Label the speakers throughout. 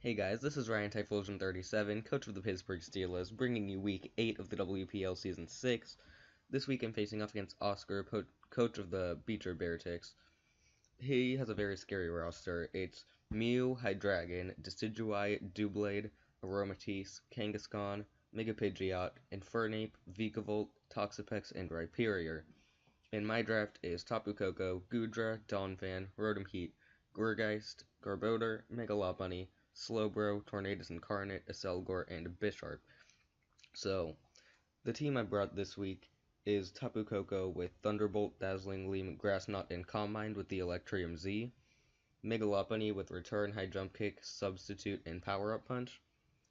Speaker 1: Hey guys, this is Ryan Typhlosion37, coach of the Pittsburgh Steelas, bringing you Week 8 of the WPL Season 6. This week I'm facing off against Oscar, coach of the Beartics. He has a very scary roster. It's Mew, Hydreigon, Decidueye, Doublade, Aromatisse, Kangaskhan, Megapidgeot, Infernape, Vikavolt, Toxapex, and Rhyperior. And my draft is Tapu Koko, Goodra, Donphan, Rotom Heat, Gourgeist, Garbodor, Megalopony, Slowbro, Tornadus Incarnate, Acelgor, and Bisharp. So, the team I brought this week is Tapu Koko with Thunderbolt, Dazzling Gleam, Grass Knot, and Calm Mind with the Electrium Z, Megalopony with Return, High Jump Kick, Substitute, and Power Up Punch,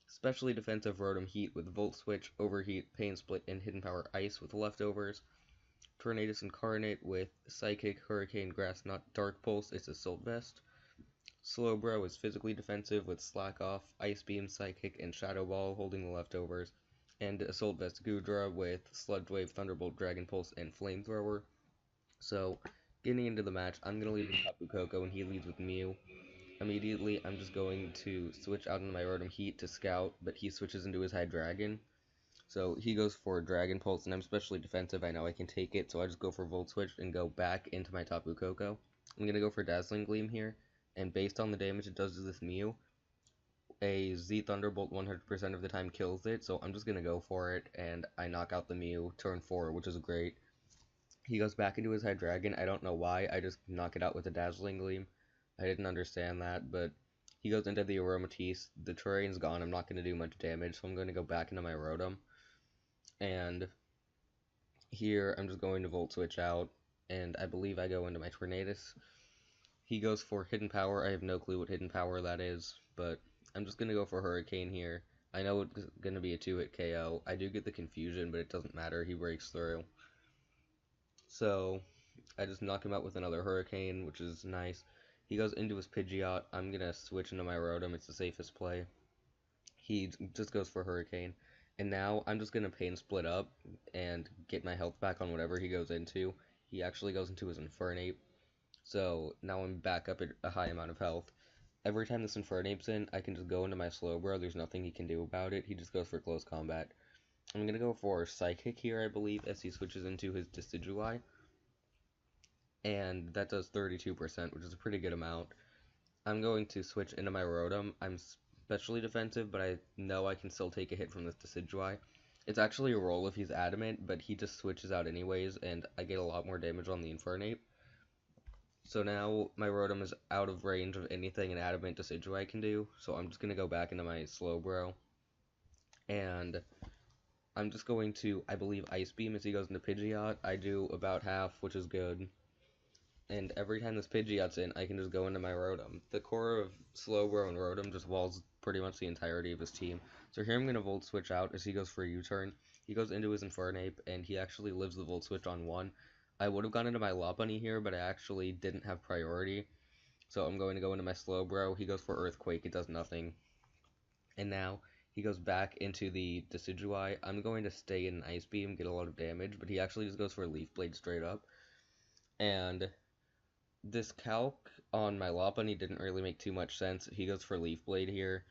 Speaker 1: Specially Defensive Rotom Heat with Volt Switch, Overheat, Pain Split, and Hidden Power Ice with Leftovers, Tornadus Incarnate with Psychic, Hurricane, Grass Knot, Dark Pulse, it's Assault Vest. Slowbro is physically defensive with Slack Off, Ice Beam, Psychic, and Shadow Ball holding the leftovers. And Assault Vest Goodra with Sludge Wave, Thunderbolt, Dragon Pulse, and Flamethrower. So, getting into the match, I'm going to lead with Tapu Koko and he leads with Mew. Immediately, I'm just going to switch out into my Rotom Heat to Scout, but he switches into his Hydreigon. So he goes for Dragon Pulse, and I'm specially defensive. I know I can take it, so I just go for Volt Switch and go back into my Tapu Koko. I'm going to go for Dazzling Gleam here, and based on the damage it does to this Mew, a Z Thunderbolt 100% of the time kills it, so I'm just going to go for it, and I knock out the Mew turn 4, which is great. He goes back into his Hydreigon. I don't know why, I just knock it out with a Dazzling Gleam. I didn't understand that, but he goes into the Aromatisse. The terrain's gone, I'm not going to do much damage, so I'm going to go back into my Rotom. And here I'm just going to Volt Switch out, and I believe I go into my Tornadus. He goes for Hidden Power. I have no clue what Hidden Power that is, but I'm just going to go for Hurricane here. I know it's going to be a 2-hit KO. I do get the confusion, but it doesn't matter. He breaks through. So I just knock him out with another Hurricane, which is nice. He goes into his Pidgeot. I'm going to switch into my Rotom. It's the safest play. He just goes for Hurricane. And now I'm just going to Pain Split up and get my health back on whatever he goes into. He actually goes into his Infernape. So now I'm back up at a high amount of health. Every time this Infernape's in, I can just go into my Slowbro. There's nothing he can do about it. He just goes for close combat. I'm going to go for Psychic here, I believe, as he switches into his Decidueye. And that does 32%, which is a pretty good amount. I'm going to switch into my Rotom. I'm specially defensive, but I know I can still take a hit from this Decidueye. It's actually a roll if he's adamant, but he just switches out anyways, and I get a lot more damage on the Infernape. So now my Rotom is out of range of anything an adamant Decidueye can do, so I'm just going to go back into my Slowbro. And I'm just going to, I believe, Ice Beam as he goes into Pidgeot. I do about half, which is good. And every time this Pidgeot's in, I can just go into my Rotom. The core of Slowbro and Rotom just walls pretty much the entirety of his team. So here I'm going to Volt Switch out as he goes for a U-turn. He goes into his Infernape, and he actually lives the Volt Switch on 1. I would have gone into my Lopunny here, but I actually didn't have priority. So I'm going to go into my Slowbro. He goes for Earthquake. It does nothing. And now he goes back into the Decidueye. I'm going to stay in Ice Beam, get a lot of damage, but he actually just goes for Leaf Blade straight up. And this calc on my Lopunny didn't really make too much sense. He goes for Leaf Blade here,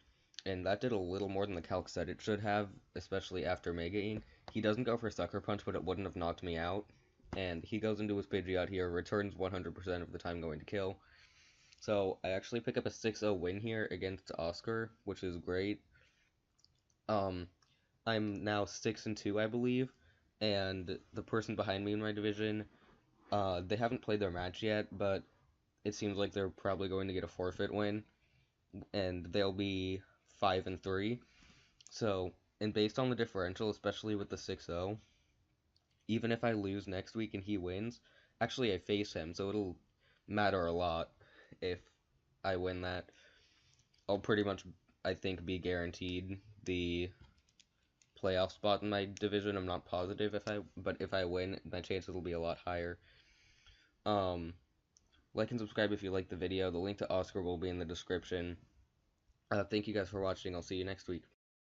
Speaker 1: and that did a little more than the calc said it should have, especially after Mega-ing. He doesn't go for Sucker Punch, but it wouldn't have knocked me out. And he goes into his Pidgeot here, returns 100% of the time going to kill. So I actually pick up a 6-0 win here against Oscar, which is great. I'm now 6-2, I believe, and the person behind me in my division, they haven't played their match yet, but it seems like they're probably going to get a forfeit win, and they'll be 5-3. So, and based on the differential, especially with the 6-0, even if I lose next week and he wins, actually I face him, so it'll matter a lot if I win that. I'll pretty much, I think, be guaranteed the playoff spot in my division. I'm not positive but if I win, my chances will be a lot higher. Like and subscribe if you like the video. The link to Oscar will be in the description. Thank you guys for watching. I'll see you next week.